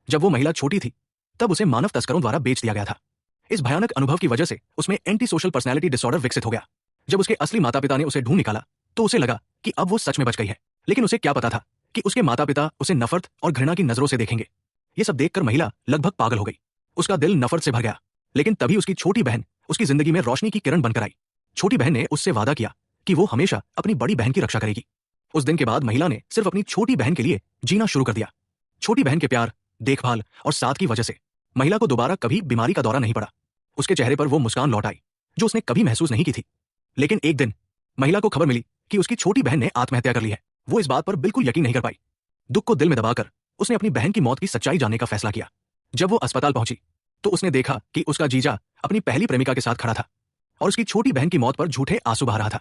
जब वो महिला छोटी थी तब उसे मानव तस्करों द्वारा बेच दिया गया था। इस भयानक अनुभव की वजह से उसमें एंटी सोशल पर्सनैलिटी डिसऑर्डर विकसित हो गया। जब उसके असली माता पिता ने उसे ढूंढ निकाला तो उसे लगा कि अब वो सच में बच गई है, लेकिन उसे क्या पता था कि उसके माता पिता उसे नफरत और घृणा की नजरों से देखेंगे। ये सब देखकर महिला लगभग पागल हो गई। उसका दिल नफरत से भर गया। लेकिन तभी उसकी छोटी बहन उसकी जिंदगी में रोशनी की किरण बनकर आई। छोटी बहन ने उससे वादा किया कि वो हमेशा अपनी बड़ी बहन की रक्षा करेगी। उस दिन के बाद महिला ने सिर्फ अपनी छोटी बहन के लिए जीना शुरू कर दिया। छोटी बहन के प्यार, देखभाल और साथ की वजह से महिला को दोबारा कभी बीमारी का दौरा नहीं पड़ा। उसके चेहरे पर वो मुस्कान लौट आई जो उसने कभी महसूस नहीं की थी। लेकिन एक दिन महिला को खबर मिली कि उसकी छोटी बहन ने आत्महत्या कर ली है। वो इस बात पर बिल्कुल यकीन नहीं कर पाई। दुख को दिल में दबाकर उसने अपनी बहन की मौत की सच्चाई जानने का फैसला किया। जब वो अस्पताल पहुंची तो उसने देखा कि उसका जीजा अपनी पहली प्रेमिका के साथ खड़ा था और उसकी छोटी बहन की मौत पर झूठे आंसू बहा रहा था।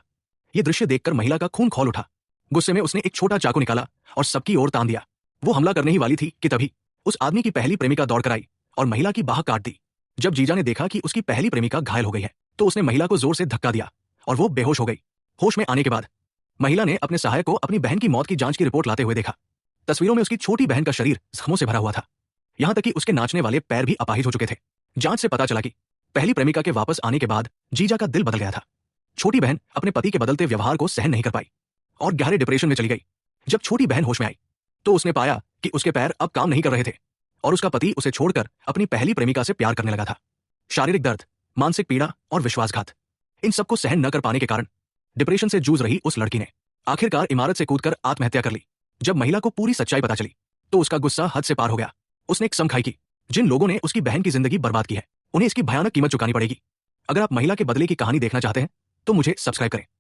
यह दृश्य देखकर महिला का खून खौल उठा। गुस्से में उसने एक छोटा चाकू निकाला और सबकी ओर तान दिया। वो हमला करने ही वाली थी कि तभी उस आदमी की पहली प्रेमिका दौड़कर आई और महिला की बाह काट दी। जब जीजा ने देखा कि उसकी पहली प्रेमिका घायल हो गई है तो उसने महिला को जोर से धक्का दिया और वो बेहोश हो गई। होश में आने के बाद महिला ने अपने सहायक को अपनी बहन की मौत की जांच की रिपोर्ट लाते हुए देखा। तस्वीरों में उसकी छोटी बहन का शरीर जख्मों से भरा हुआ था। यहां तक कि उसके नाचने वाले पैर भी अपाहिज हो चुके थे। जांच से पता चला कि पहली प्रेमिका के वापस आने के बाद जीजा का दिल बदल गया था। छोटी बहन अपने पति के बदलते व्यवहार को सहन नहीं कर पाई और गहरे डिप्रेशन में चली गई। जब छोटी बहन होश में आई तो उसने पाया कि उसके पैर अब काम नहीं कर रहे थे और उसका पति उसे छोड़कर अपनी पहली प्रेमिका से प्यार करने लगा था। शारीरिक दर्द, मानसिक पीड़ा और विश्वासघात, इन सबको सहन न कर पाने के कारण डिप्रेशन से जूझ रही उस लड़की ने आखिरकार इमारत से कूदकर आत्महत्या कर ली। जब महिला को पूरी सच्चाई पता चली तो उसका गुस्सा हद से पार हो गया। उसने एक कसम खाई कि जिन लोगों ने उसकी बहन की जिंदगी बर्बाद की है उन्हें इसकी भयानक कीमत चुकानी पड़ेगी। अगर आप महिला के बदले की कहानी देखना चाहते हैं तो मुझे सब्सक्राइब करें।